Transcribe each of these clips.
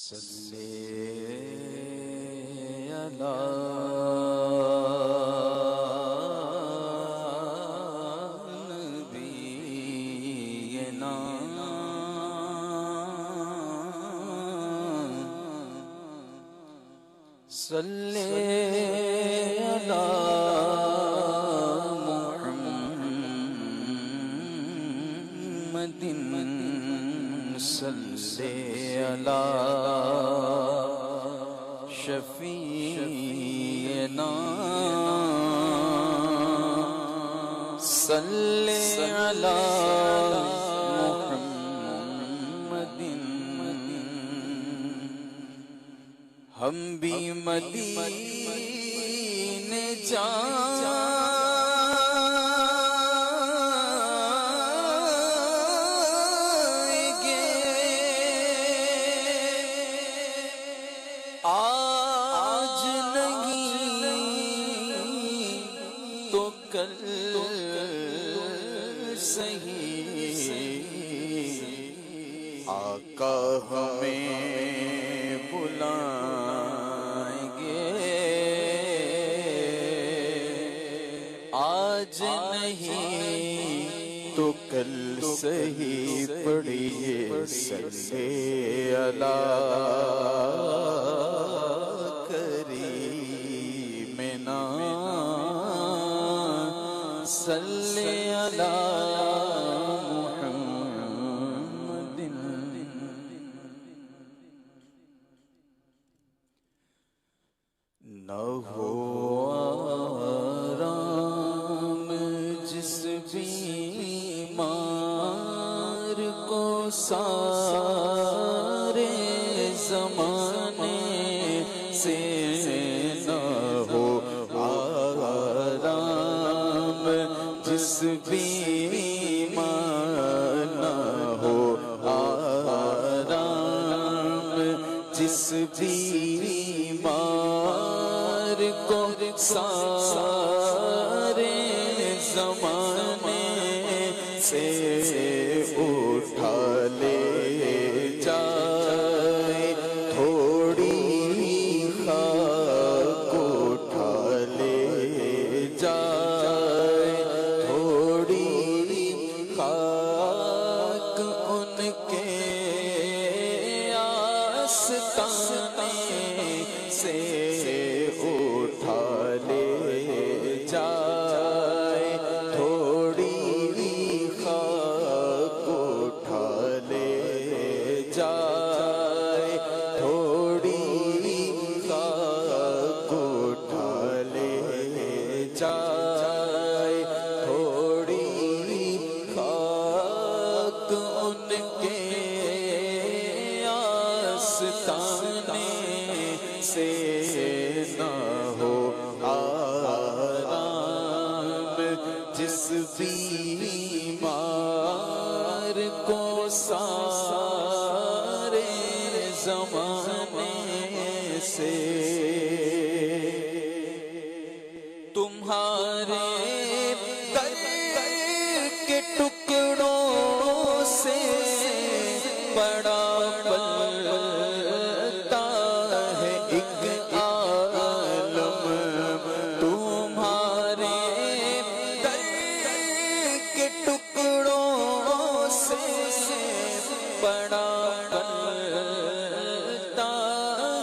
صلی علی نبینا صلی علی محمد صلی علی شفیعنا صلی علی محمد ہم بھی مدینے جائیں گے آج نہیں تو کل صحیح آقا ہمیں بلائیں گے آج نہیں تو کل صحیح پڑھیے صلی علی کریمنا صلی علی نہ ہو آرام جس بیمار کو سارے زمانے سے نہ ہو آرام جس بیمار نہ ہو آرام جس بیمار کو سارے زمانے سے اٹھا لے جائے تھوڑی خاک اٹھا لے جائے تھوڑی خاک ان کے آستانے سے اٹھا لے جائے تھوڑی خاک اٹھا لے جائے تھوڑی خاک اٹھا لے جائے تھوڑی خاک ان کے آستانے سے نہ ہو آرام جس بیمار کو سارے زمانے سے تمہارے در کے ٹکڑوں سے بڑا پلتا ہے ایک عالم تمہارے در کے ٹکڑوں سے بڑا پلتا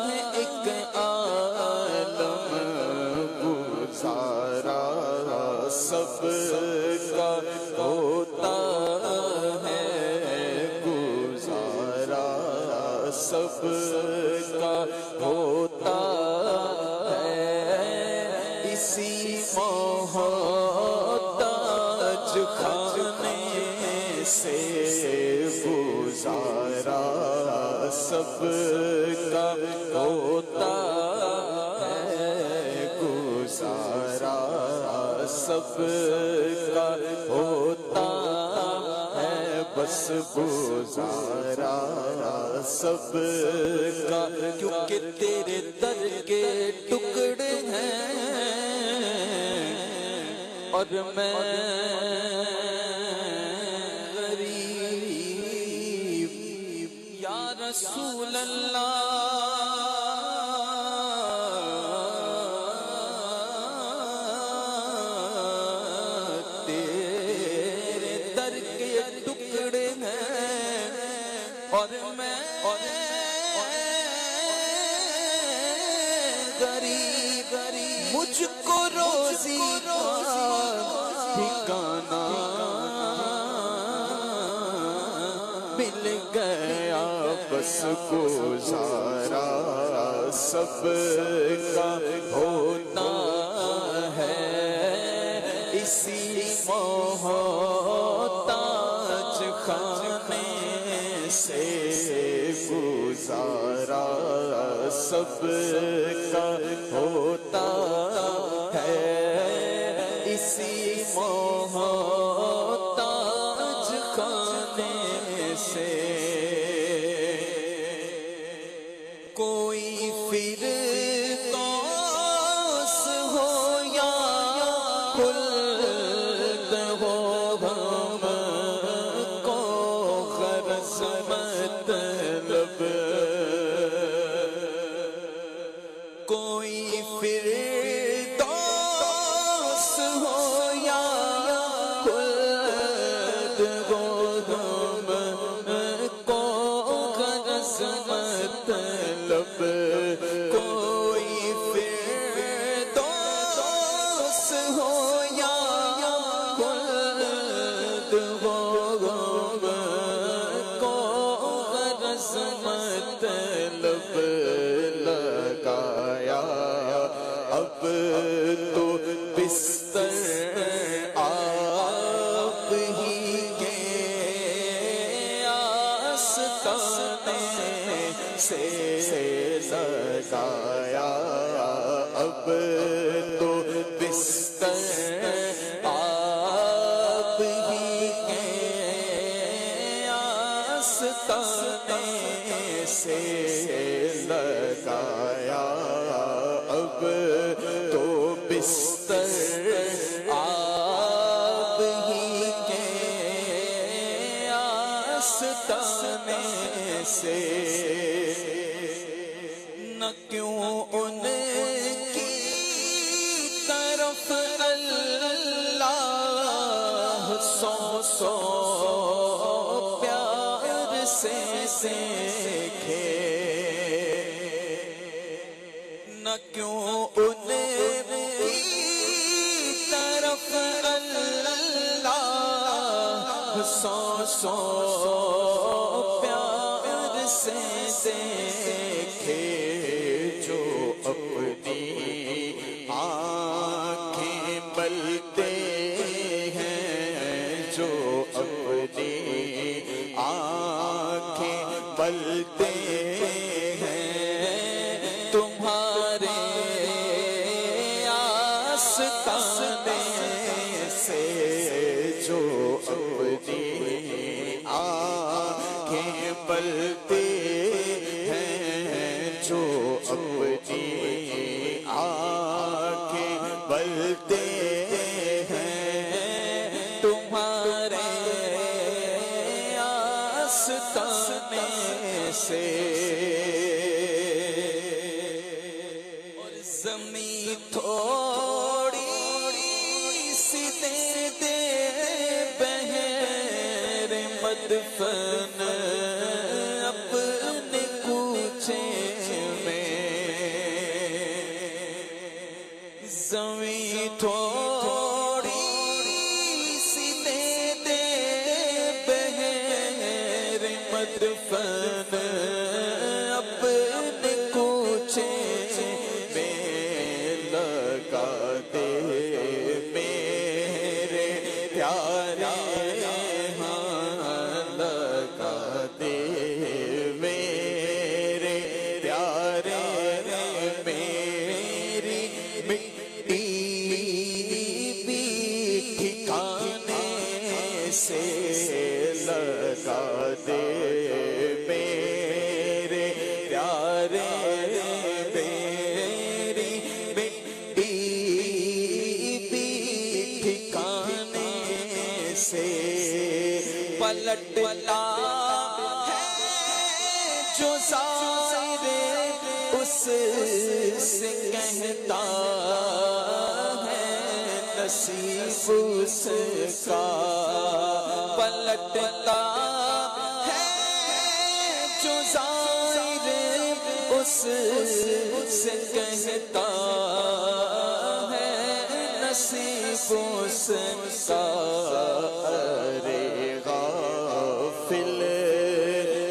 ہے ایک عالم گزارا سب کا ہوتا ہے گزارا سب کا ہوتا ہے اسی محتاج خانے سے گزارا سب کا ہوتا ہے گزارا سب کا ہوتا ہے بس گزارا سب کا کیونکہ تیرے در کے ٹکڑے ہیں اور میں غریب یا رسول اللہ غریب مجھ کو روزی کا ٹھکانہ مل گیا، بس گزارا سب کا ہوتا ہے، اسی محتاج خانے سے گزارا سب کا ہوتا ہے، اسی محتاج خانے سے۔ کوئی فردوس ہو یا خلد ہو، ہم کو غرض مطلب، کوئی فردوس ہو یا خلد ہو، ہم کو غرض مطلب، کوئی فردوس ہو یا خلد ہو، ہم کو غرض مطلب لگایا، اب تو بستر آپ ہی کے آستانے سے لگایا، اب تو بستر آپ ہی کے آستانے سے لگایا، اب تو بستر آپ ہی کے آستانے سے۔ نہ کیوں ان کی طرف اللہ سو سو پیار سے دیکھے، نہ کیوں ان کی طرف اللہ سو سو پیار سے دیکھے، جو اپنی آنکھیں ملتے ہیں، جو اپنی آنکھیں ملتے ہیں، تمہارے آستانے سے، جو اپنی آنکھیں ملتے ہیں، جو اپنی آنکھیں ملتے ہیں، تمہارے آستانے سے۔ اور زمین تھوڑی سی دے دے بہر مدفن اپنے کوچے میں، زمین تھوڑی سی دے دے بہر مدفن اپنے کوچے میں لگا دے، میرے پیارے ہاں لگا دے، میرے پیارے میری مٹی بھی ٹھکانے سے لگا دے، میرے پیارے میری مٹی بھی ٹھکانے سے۔ پلٹتا ہے جو ظاہر اس سے کہتا ہے نصیب اس کا، پلٹتا ہے جو ظاہر اس سے کہتا ہے نصیب اس کا ارے غافل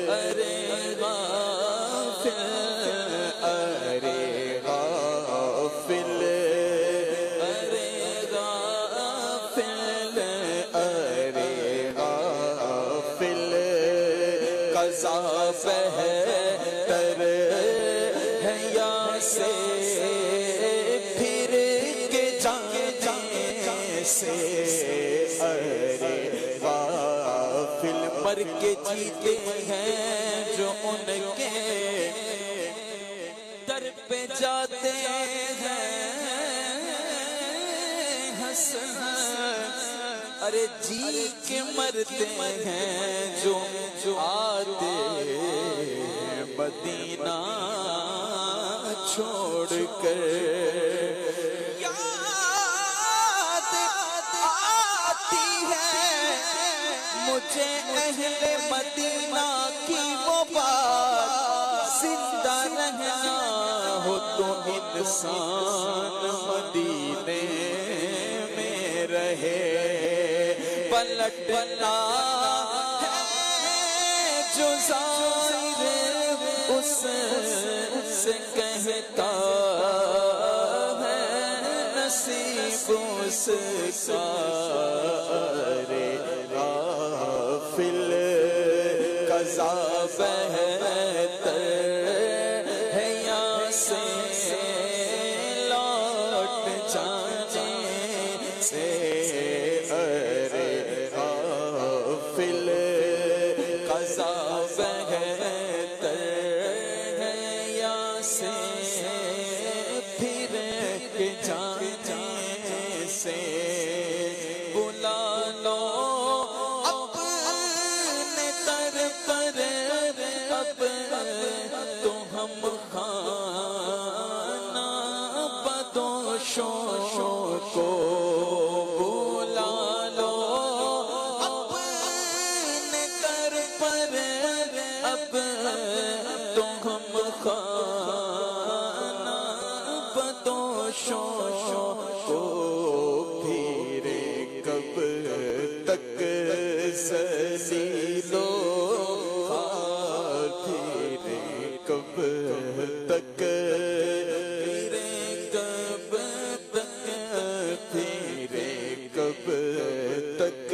ارے غافل ارے غافل ارے غافل ارے غافل قضا بہتر ہے یا سے پھر کے جانے سے ارے غافل مر کے جیتے ہیں جو ان کے در پہ جاتے ہیں ہنس ارے جی کے مرتے ہیں جو آتے مدینہ چھوڑ کر یاد آتی ہے مجھے اہل مدینہ کی وہ بات زندہ رہنا ہو تو انسان مدینے میں رہے پلٹنا جو ظاہر اس سے کہتا ہے نصیب اس کا ارے غافل قضا بہتر ہے یا سے لوٹ جانے سے ارے غافل قضا بہتر ہے یا سے پھر کے جانے سے بلا لو اپنے در پر اب تو ہم خانہ بدوشوں کو بلا لو اپنے در پر اب تو ہم خانہ بدوشوں کو پھرے کب تک ذلیل و خوار پھرے کب تک پھرے کب تک پھرے کب تک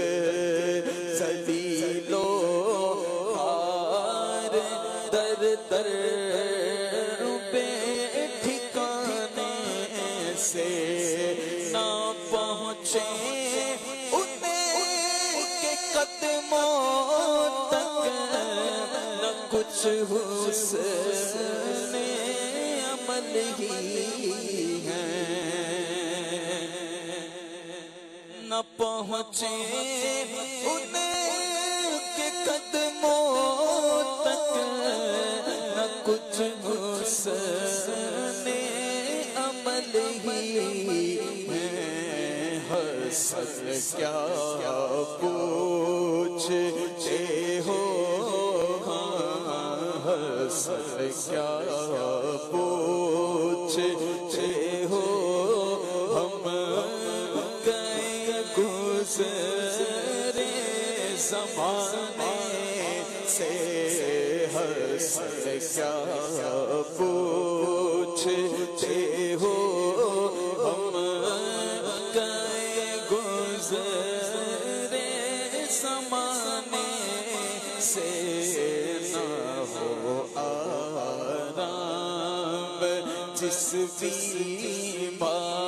ذلیل و خوار در در بے ٹھکانے سے نہ پہنچے ان کے قدموں تک نہ کچھ حسن عمل ہی ہے نہ پہنچے ان کے قدموں تک نہ کچھ حسن عمل ہی ہے حسن کیا پوچھتے ہو حسن کیا پوچھتے ہو ہم گئے گزرے زمانے سے حسن کیا پوچھتے ہو ہم گئے گزرے زمانے سے نہ ہو آرام جس بیمار